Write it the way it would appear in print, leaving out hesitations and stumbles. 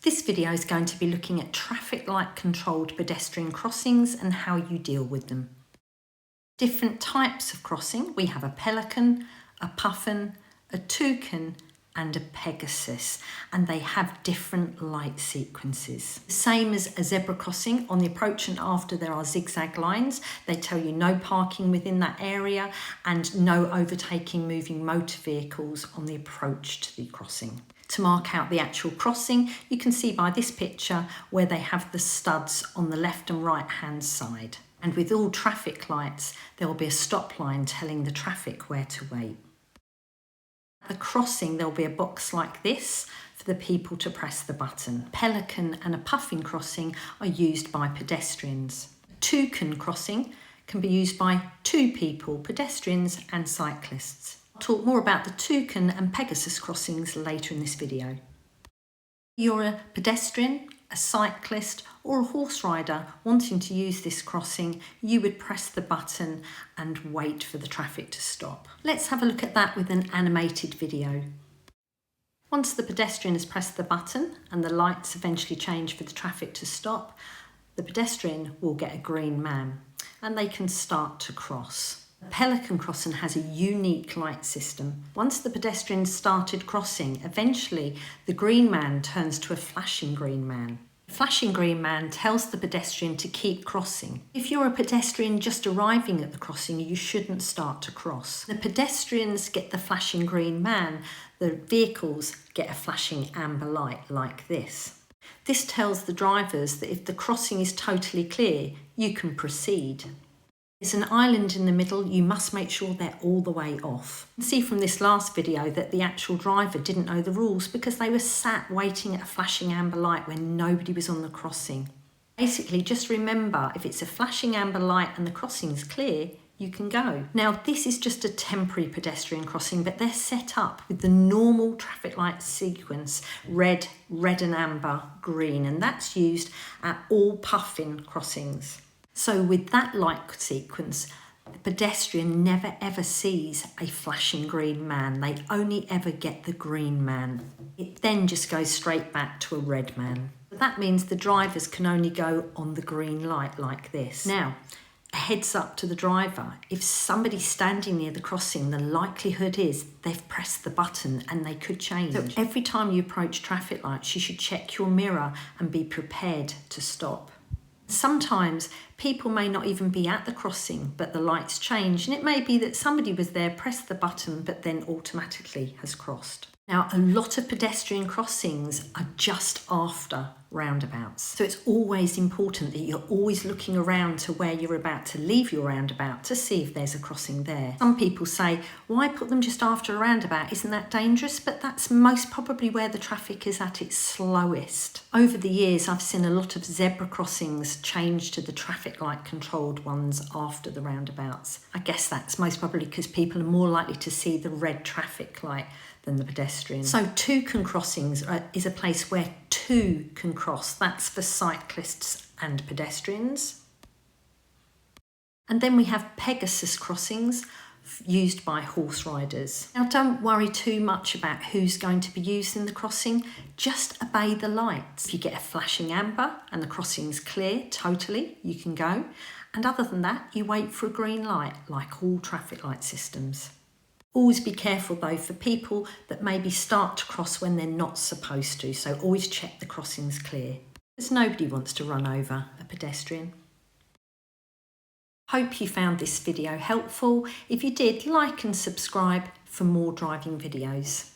This video is going to be looking at traffic light controlled pedestrian crossings and how you deal with them. Different types of crossing. We have a pelican, a puffin, a toucan and a pegasus, and they have different light sequences. Same as a zebra crossing. On the approach and after there are zigzag lines. They tell you no parking within that area and no overtaking moving motor vehicles on the approach to the crossing. To mark out the actual crossing, you can see by this picture where they have the studs on the left and right hand side. And with all traffic lights, there will be a stop line telling the traffic where to wait. At the crossing, there'll be a box like this for the people to press the button. Pelican and a puffin crossing are used by pedestrians. A toucan crossing can be used by two people, pedestrians and cyclists. I'll talk more about the toucan and pegasus crossings later in this video. If you're a pedestrian, a cyclist or a horse rider wanting to use this crossing, you would press the button and wait for the traffic to stop. Let's have a look at that with an animated video. Once the pedestrian has pressed the button and the lights eventually change for the traffic to stop, the pedestrian will get a green man and they can start to cross. The pelican crossing has a unique light system. Once the pedestrian started crossing, eventually the green man turns to a flashing green man. The flashing green man tells the pedestrian to keep crossing. If you're a pedestrian just arriving at the crossing, you shouldn't start to cross. The pedestrians get the flashing green man, the vehicles get a flashing amber light like this. This tells the drivers that if the crossing is totally clear, you can proceed. There's an island in the middle, you must make sure they're all the way off. You can see from this last video that the actual driver didn't know the rules because they were sat waiting at a flashing amber light when nobody was on the crossing. Basically, just remember, if it's a flashing amber light and the crossing's clear, you can go. Now, this is just a temporary pedestrian crossing, but they're set up with the normal traffic light sequence, red, red and amber, green, and that's used at all puffin crossings. So with that light sequence, the pedestrian never ever sees a flashing green man. They only ever get the green man. It then just goes straight back to a red man. That means the drivers can only go on the green light like this. Now, a heads up to the driver. If somebody's standing near the crossing, the likelihood is they've pressed the button and they could change. So every time you approach traffic lights, you should check your mirror and be prepared to stop. Sometimes people may not even be at the crossing, but the lights change, and it may be that somebody was there, pressed the button, but then automatically has crossed. Now, a lot of pedestrian crossings are just after roundabouts. So it's always important that you're always looking around to where you're about to leave your roundabout to see if there's a crossing there. Some people say, why put them just after a roundabout? Isn't that dangerous? But that's most probably where the traffic is at its slowest. Over the years, I've seen a lot of zebra crossings change to the traffic light controlled ones after the roundabouts. I guess that's most probably because people are more likely to see the red traffic light than the pedestrian. So toucan crossings is a place where two can cross. That's for cyclists and pedestrians. And then we have pegasus crossings used by horse riders. Now, don't worry too much about who's going to be used in the crossing. Just obey the lights. If you get a flashing amber and the crossing's clear, totally, you can go. And other than that, you wait for a green light, like all traffic light systems. Always be careful though for people that maybe start to cross when they're not supposed to, so always check the crossing's clear, because nobody wants to run over a pedestrian. Hope you found this video helpful. If you did, like and subscribe for more driving videos.